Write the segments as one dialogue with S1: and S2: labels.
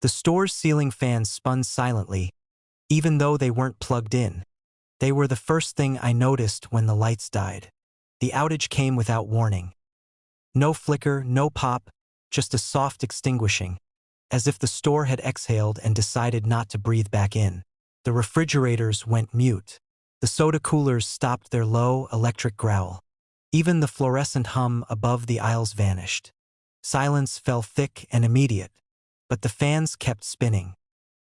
S1: The store's ceiling fans spun silently, even though they weren't plugged in. They were the first thing I noticed when the lights died. The outage came without warning. No flicker, no pop, just a soft extinguishing, as if the store had exhaled and decided not to breathe back in. The refrigerators went mute. The soda coolers stopped their low, electric growl. Even the fluorescent hum above the aisles vanished. Silence fell thick and immediate, but the fans kept spinning.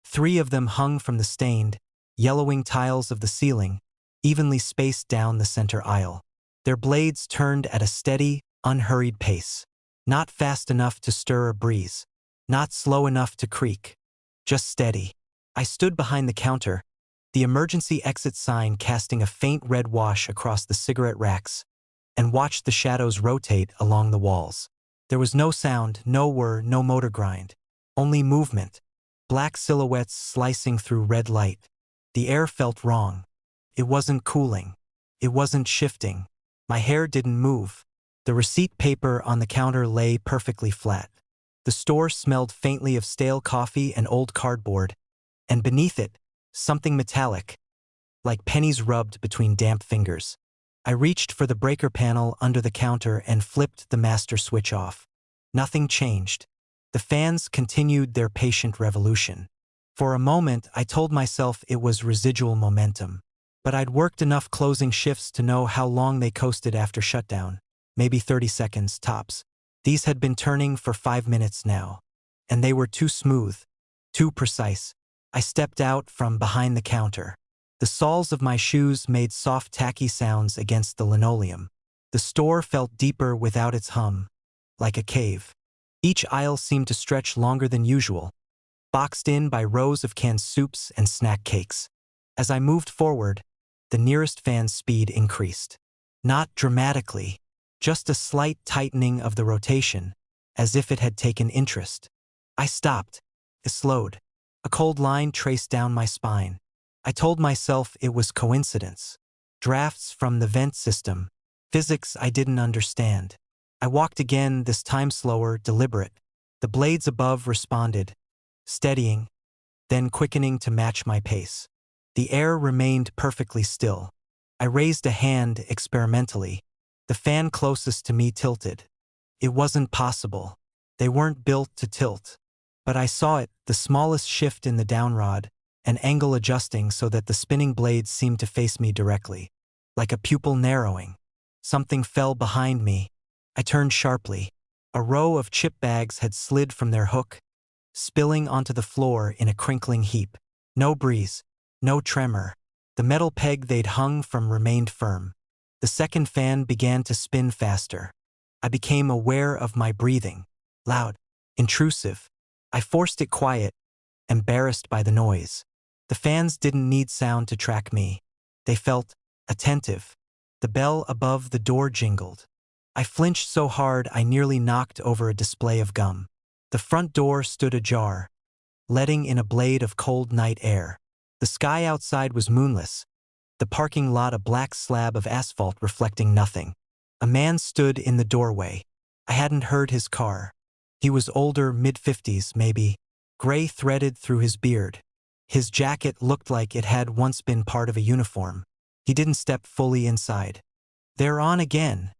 S1: 3 of them hung from the stained, yellowing tiles of the ceiling, evenly spaced down the center aisle. Their blades turned at a steady, unhurried pace. Not fast enough to stir a breeze. Not slow enough to creak. Just steady. I stood behind the counter, the emergency exit sign casting a faint red wash across the cigarette racks, and watched the shadows rotate along the walls. There was no sound, no whir, no motor grind. Only movement. Black silhouettes slicing through red light. The air felt wrong. It wasn't cooling. It wasn't shifting. My hair didn't move. The receipt paper on the counter lay perfectly flat. The store smelled faintly of stale coffee and old cardboard, and beneath it, something metallic, like pennies rubbed between damp fingers. I reached for the breaker panel under the counter and flipped the master switch off. Nothing changed. The fans continued their patient revolution. For a moment, I told myself it was residual momentum. But I'd worked enough closing shifts to know how long they coasted after shutdown. Maybe 30 seconds, tops. These had been turning for 5 minutes now. And they were too smooth, too precise. I stepped out from behind the counter. The soles of my shoes made soft tacky sounds against the linoleum. The store felt deeper without its hum, like a cave. Each aisle seemed to stretch longer than usual, boxed in by rows of canned soups and snack cakes. As I moved forward, the nearest fan's speed increased. Not dramatically, just a slight tightening of the rotation, as if it had taken interest. I stopped. It slowed. A cold line traced down my spine. I told myself it was coincidence. Drafts from the vent system. Physics I didn't understand. I walked again, this time slower, deliberate. The blades above responded, steadying, then quickening to match my pace. The air remained perfectly still. I raised a hand experimentally. The fan closest to me tilted. It wasn't possible. They weren't built to tilt. But I saw it, the smallest shift in the downrod, an angle adjusting so that the spinning blades seemed to face me directly. Like a pupil narrowing. Something fell behind me. I turned sharply. A row of chip bags had slid from their hook, spilling onto the floor in a crinkling heap. No breeze. No tremor. The metal peg they'd hung from remained firm. The second fan began to spin faster. I became aware of my breathing. Loud. Intrusive. I forced it quiet, embarrassed by the noise. The fans didn't need sound to track me. They felt attentive. The bell above the door jingled. I flinched so hard I nearly knocked over a display of gum. The front door stood ajar, letting in a blade of cold night air. The sky outside was moonless, the parking lot a black slab of asphalt reflecting nothing. A man stood in the doorway. I hadn't heard his car. He was older, mid-50s maybe, gray threaded through his beard. His jacket looked like it had once been part of a uniform. He didn't step fully inside. "They're on again,"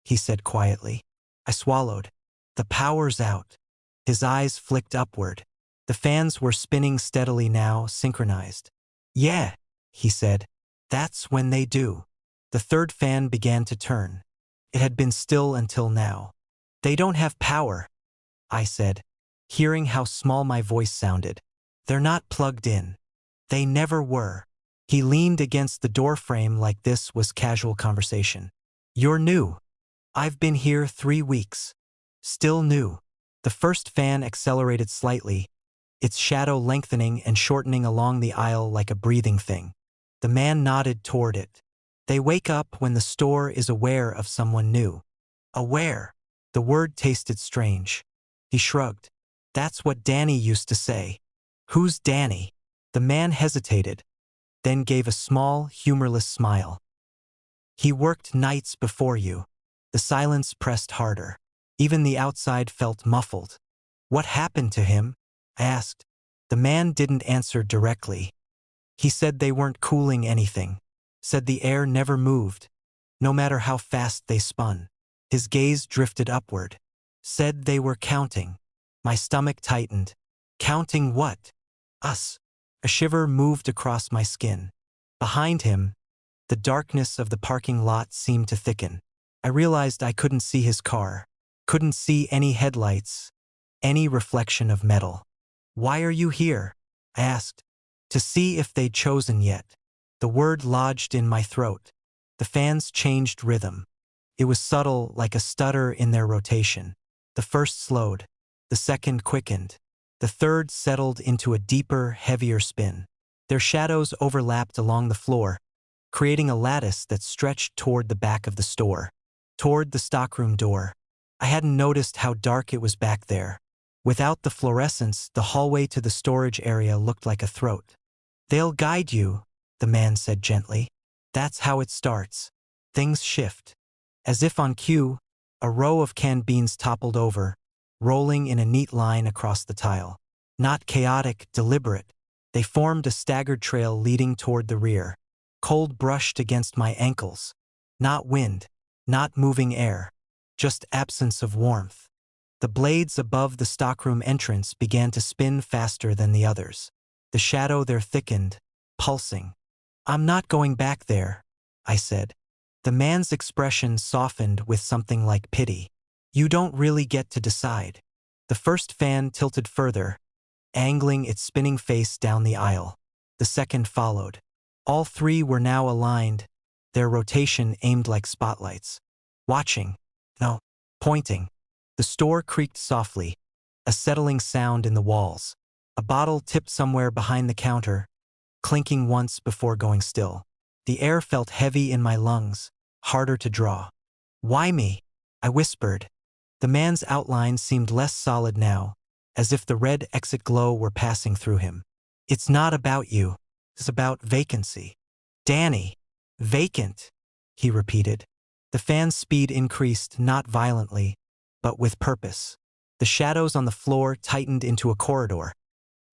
S1: he said quietly. I swallowed. "The power's out." His eyes flicked upward. The fans were spinning steadily now, synchronized. "Yeah," he said. "That's when they do." The third fan began to turn. It had been still until now. "They don't have power," I said, hearing how small my voice sounded. "They're not plugged in. They never were." He leaned against the doorframe like this was casual conversation. "You're new. I've been here 3 weeks. Still new." The first fan accelerated slightly, its shadow lengthening and shortening along the aisle like a breathing thing. The man nodded toward it. "They wake up when the store is aware of someone new." Aware. The word tasted strange. He shrugged. "That's what Danny used to say." "Who's Danny?" The man hesitated, then gave a small, humorless smile. "He worked nights before you." The silence pressed harder. Even the outside felt muffled. "What happened to him?" I asked. The man didn't answer directly. He said they weren't cooling anything. Said the air never moved, no matter how fast they spun. His gaze drifted upward. Said they were counting. My stomach tightened. Counting what? Us. A shiver moved across my skin. Behind him, the darkness of the parking lot seemed to thicken. I realized I couldn't see his car. Couldn't see any headlights, any reflection of metal. "Why are you here?" I asked. To see if they'd chosen yet. The word lodged in my throat. The fans changed rhythm. It was subtle, like a stutter in their rotation. The first slowed. The second quickened. The third settled into a deeper, heavier spin. Their shadows overlapped along the floor, creating a lattice that stretched toward the back of the store, toward the stockroom door. I hadn't noticed how dark it was back there. Without the fluorescence, the hallway to the storage area looked like a throat. "They'll guide you," the man said gently. "That's how it starts. Things shift." As if on cue, a row of canned beans toppled over, rolling in a neat line across the tile. Not chaotic, deliberate. They formed a staggered trail leading toward the rear. Cold brushed against my ankles. Not wind, not moving air, just absence of warmth. The blades above the stockroom entrance began to spin faster than the others. The shadow there thickened, pulsing. "I'm not going back there," I said. The man's expression softened with something like pity. "You don't really get to decide." The first fan tilted further, angling its spinning face down the aisle. The second followed. All three were now aligned, their rotation aimed like spotlights. Watching. No, pointing. The store creaked softly, a settling sound in the walls. A bottle tipped somewhere behind the counter, clinking once before going still. The air felt heavy in my lungs, harder to draw. "Why me?" I whispered. The man's outline seemed less solid now, as if the red exit glow were passing through him. "It's not about you. It's about vacancy." "Danny. Vacant," he repeated. The fan's speed increased, not violently, but with purpose. The shadows on the floor tightened into a corridor,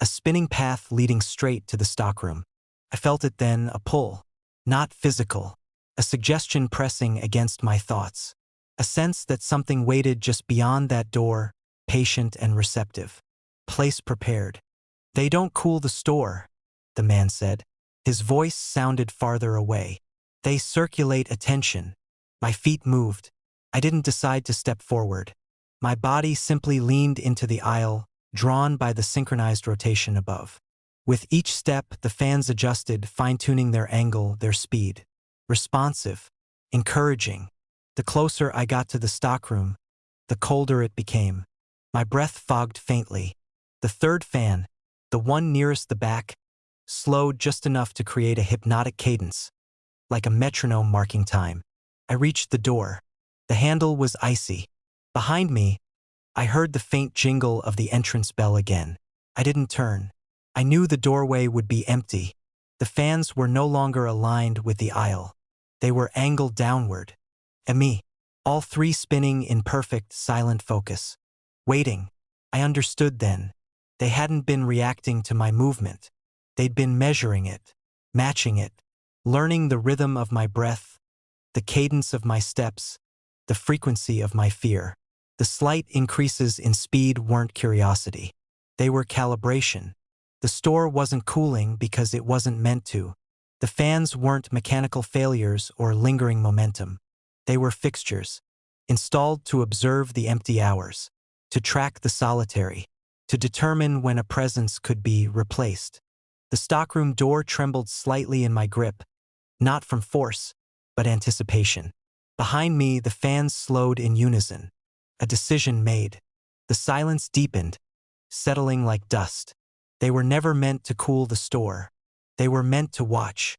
S1: a spinning path leading straight to the stockroom. I felt it then, a pull. Not physical. A suggestion pressing against my thoughts. A sense that something waited just beyond that door, patient and receptive. Place prepared. "They don't cool the store," the man said. His voice sounded farther away. "They circulate attention." My feet moved. I didn't decide to step forward. My body simply leaned into the aisle, drawn by the synchronized rotation above. With each step, the fans adjusted, fine-tuning their angle, their speed. Responsive, encouraging. The closer I got to the stockroom, the colder it became. My breath fogged faintly. The third fan, the one nearest the back, slowed just enough to create a hypnotic cadence, like a metronome marking time. I reached the door. The handle was icy. Behind me, I heard the faint jingle of the entrance bell again. I didn't turn. I knew the doorway would be empty. The fans were no longer aligned with the aisle. They were angled downward. And me, all three spinning in perfect, silent focus. Waiting. I understood then. They hadn't been reacting to my movement. They'd been measuring it, matching it, learning the rhythm of my breath, the cadence of my steps, the frequency of my fear. The slight increases in speed weren't curiosity. They were calibration. The store wasn't cooling because it wasn't meant to. The fans weren't mechanical failures or lingering momentum. They were fixtures, installed to observe the empty hours, to track the solitary, to determine when a presence could be replaced. The stockroom door trembled slightly in my grip, not from force, but anticipation. Behind me, the fans slowed in unison. A decision made. The silence deepened, settling like dust. They were never meant to cool the store. They were meant to watch.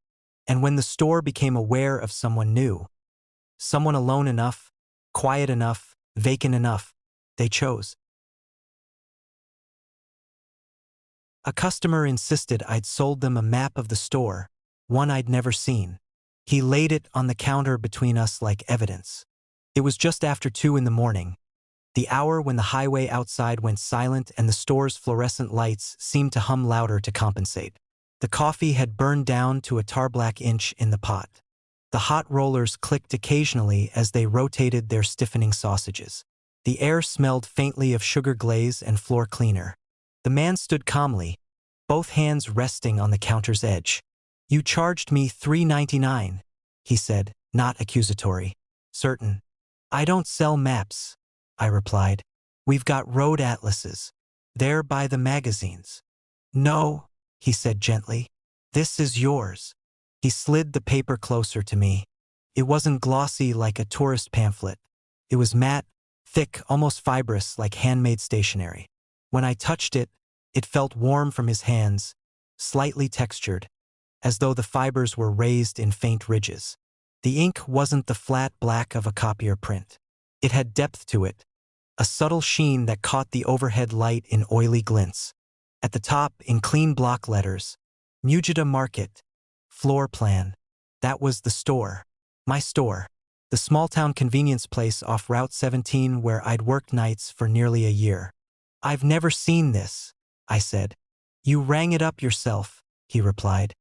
S1: And when the store became aware of someone new, someone alone enough, quiet enough, vacant enough, they chose. A customer insisted I'd sold them a map of the store, one I'd never seen. He laid it on the counter between us like evidence. It was just after 2 in the morning. The hour when the highway outside went silent and the store's fluorescent lights seemed to hum louder to compensate. The coffee had burned down to a tar-black inch in the pot. The hot rollers clicked occasionally as they rotated their stiffening sausages. The air smelled faintly of sugar glaze and floor cleaner. The man stood calmly, both hands resting on the counter's edge. "You charged me $3.99, he said, not accusatory. "Certain. I don't sell maps," I replied. "We've got road atlases. They're by the magazines." "No," he said gently. "This is yours." He slid the paper closer to me. It wasn't glossy like a tourist pamphlet. It was matte, thick, almost fibrous like handmade stationery. When I touched it, it felt warm from his hands, slightly textured, as though the fibers were raised in faint ridges. The ink wasn't the flat black of a copier print. It had depth to it, a subtle sheen that caught the overhead light in oily glints. At the top, in clean block letters, Mujita Market, floor plan. That was the store. My store. The small-town convenience place off Route 17 where I'd worked nights for nearly a year. "I've never seen this," I said. "You rang it up yourself," he replied.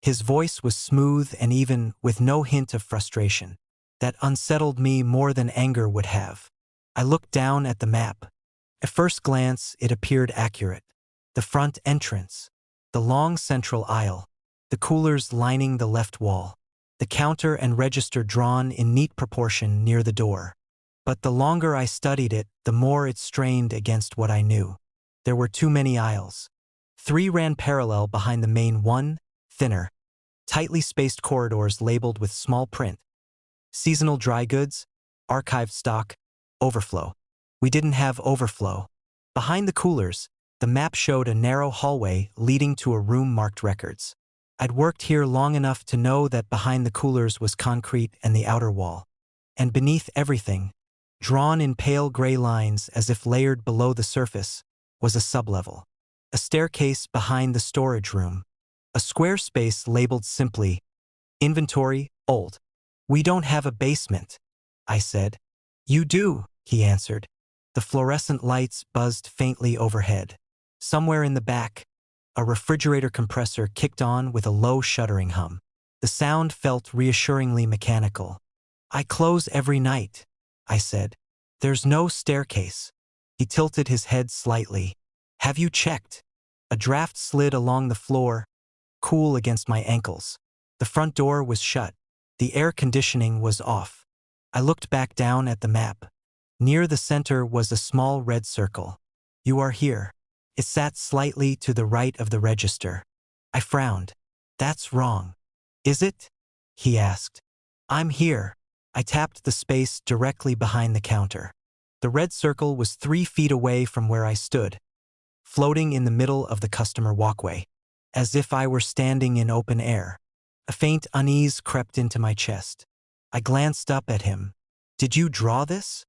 S1: His voice was smooth and even, with no hint of frustration. That unsettled me more than anger would have. I looked down at the map. At first glance, it appeared accurate. The front entrance, the long central aisle, the coolers lining the left wall, the counter and register drawn in neat proportion near the door. But the longer I studied it, the more it strained against what I knew. There were too many aisles. 3 ran parallel behind the main one, thinner, tightly spaced corridors labeled with small print. Seasonal dry goods, archived stock, overflow. We didn't have overflow. Behind the coolers, the map showed a narrow hallway leading to a room marked records. I'd worked here long enough to know that behind the coolers was concrete and the outer wall. And beneath everything, drawn in pale gray lines as if layered below the surface, was a sublevel. A staircase behind the storage room. A square space labeled simply, "Inventory, old." "We don't have a basement," I said. "You do," he answered. The fluorescent lights buzzed faintly overhead. Somewhere in the back, a refrigerator compressor kicked on with a low shuddering hum. The sound felt reassuringly mechanical. "I close every night," I said. "There's no staircase." He tilted his head slightly. "Have you checked?" A draft slid along the floor, cool against my ankles. The front door was shut. The air conditioning was off. I looked back down at the map. Near the center was a small red circle. "You are here." It sat slightly to the right of the register. I frowned. "That's wrong." "Is it?" he asked. "I'm here." I tapped the space directly behind the counter. The red circle was 3 feet away from where I stood, floating in the middle of the customer walkway, as if I were standing in open air. A faint unease crept into my chest. I glanced up at him. "Did you draw this?"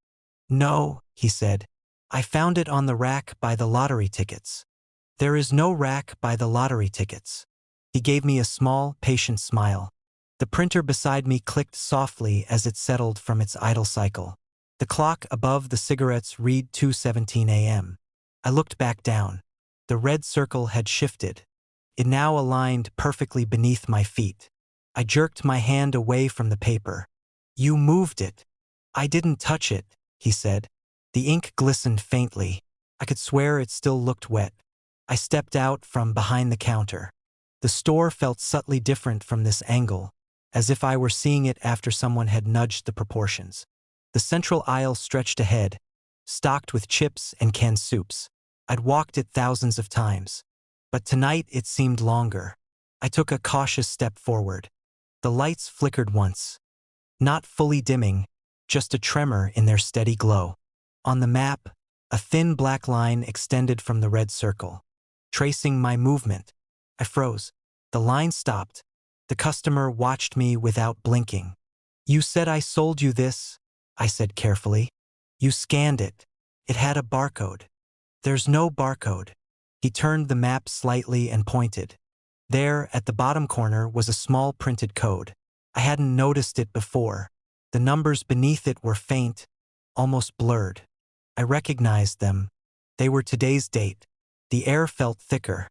S1: "No," he said. "I found it on the rack by the lottery tickets." "There is no rack by the lottery tickets." He gave me a small, patient smile. The printer beside me clicked softly as it settled from its idle cycle. The clock above the cigarettes read 2:17 a.m. I looked back down. The red circle had shifted. It now aligned perfectly beneath my feet. I jerked my hand away from the paper. "You moved it." "I didn't touch it," he said. The ink glistened faintly. I could swear it still looked wet. I stepped out from behind the counter. The store felt subtly different from this angle, as if I were seeing it after someone had nudged the proportions. The central aisle stretched ahead, stocked with chips and canned soups. I'd walked it thousands of times, but tonight it seemed longer. I took a cautious step forward. The lights flickered once, not fully dimming, just a tremor in their steady glow. On the map, a thin black line extended from the red circle, tracing my movement. I froze. The line stopped. The customer watched me without blinking. "You said I sold you this," I said carefully. "You scanned it. It had a barcode." "There's no barcode." He turned the map slightly and pointed. There, at the bottom corner, was a small printed code. I hadn't noticed it before. The numbers beneath it were faint, almost blurred. I recognized them. They were today's date. The air felt thicker.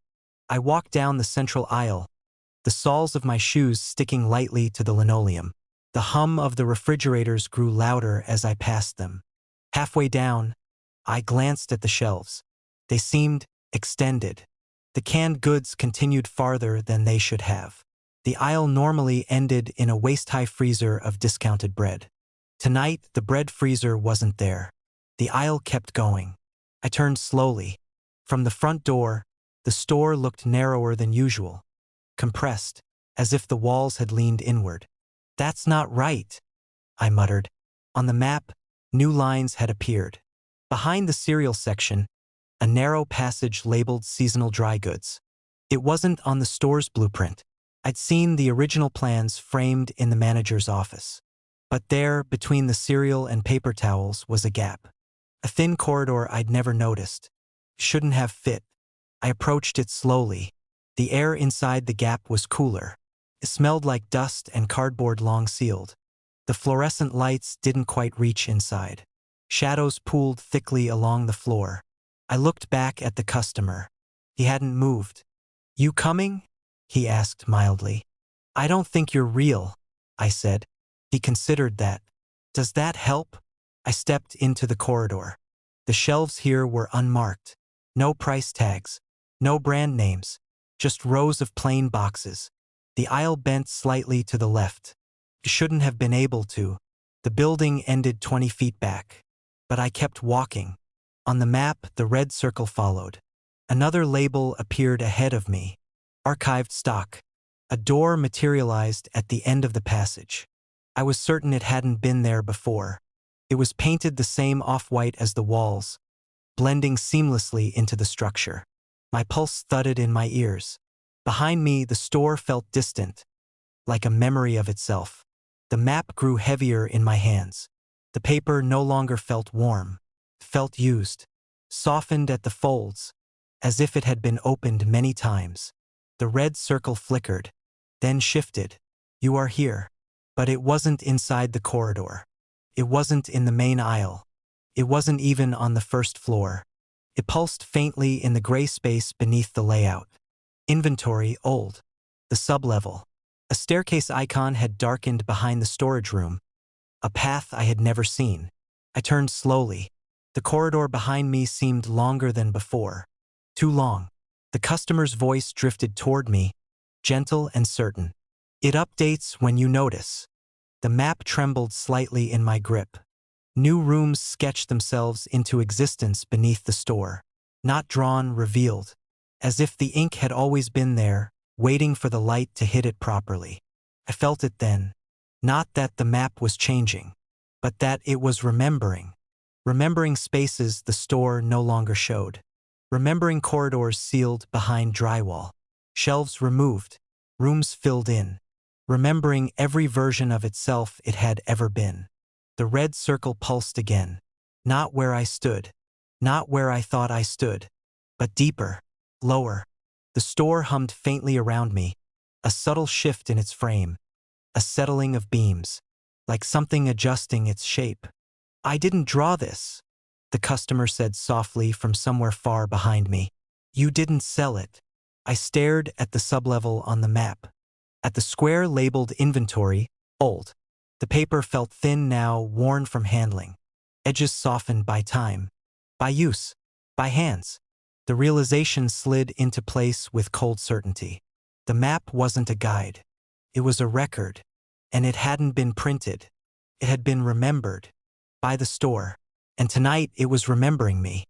S1: I walked down the central aisle, the soles of my shoes sticking lightly to the linoleum. The hum of the refrigerators grew louder as I passed them. Halfway down, I glanced at the shelves. They seemed extended. The canned goods continued farther than they should have. The aisle normally ended in a waist-high freezer of discounted bread. Tonight, the bread freezer wasn't there. The aisle kept going. I turned slowly. From the front door, the store looked narrower than usual, compressed, as if the walls had leaned inward. "That's not right," I muttered. On the map, new lines had appeared. Behind the cereal section, a narrow passage labeled seasonal dry goods. It wasn't on the store's blueprint. I'd seen the original plans framed in the manager's office. But there, between the cereal and paper towels, was a gap. A thin corridor I'd never noticed. Shouldn't have fit. I approached it slowly. The air inside the gap was cooler. It smelled like dust and cardboard long sealed. The fluorescent lights didn't quite reach inside. Shadows pooled thickly along the floor. I looked back at the customer. He hadn't moved. "You coming?" he asked mildly. "I don't think you're real," I said. He considered that. "Does that help?" I stepped into the corridor. The shelves here were unmarked. No price tags. No brand names. Just rows of plain boxes. The aisle bent slightly to the left. It shouldn't have been able to. The building ended 20 feet back. But I kept walking. On the map, the red circle followed. Another label appeared ahead of me. Archived stock. A door materialized at the end of the passage. I was certain it hadn't been there before. It was painted the same off-white as the walls, blending seamlessly into the structure. My pulse thudded in my ears. Behind me, the store felt distant, like a memory of itself. The map grew heavier in my hands. The paper no longer felt warm. It felt used, softened at the folds, as if it had been opened many times. The red circle flickered, then shifted. "You are here." But it wasn't inside the corridor. It wasn't in the main aisle. It wasn't even on the first floor. It pulsed faintly in the gray space beneath the layout. Inventory, old. The sublevel. A staircase icon had darkened behind the storage room. A path I had never seen. I turned slowly. The corridor behind me seemed longer than before. Too long. The customer's voice drifted toward me, gentle and certain. "It updates when you notice." The map trembled slightly in my grip. New rooms sketched themselves into existence beneath the store. Not drawn, revealed. As if the ink had always been there, waiting for the light to hit it properly. I felt it then. Not that the map was changing, but that it was remembering. Remembering spaces the store no longer showed. Remembering corridors sealed behind drywall. Shelves removed. Rooms filled in. Remembering every version of itself it had ever been. The red circle pulsed again. Not where I stood. Not where I thought I stood. But deeper. Lower. The store hummed faintly around me. A subtle shift in its frame. A settling of beams. Like something adjusting its shape. "I didn't draw this," the customer said softly from somewhere far behind me. "You didn't sell it." I stared at the sublevel on the map. At the square labeled inventory, old. The paper felt thin now, worn from handling. Edges softened by time. By use. By hands. The realization slid into place with cold certainty. The map wasn't a guide. It was a record. And it hadn't been printed. It had been remembered. By the store. And tonight it was remembering me.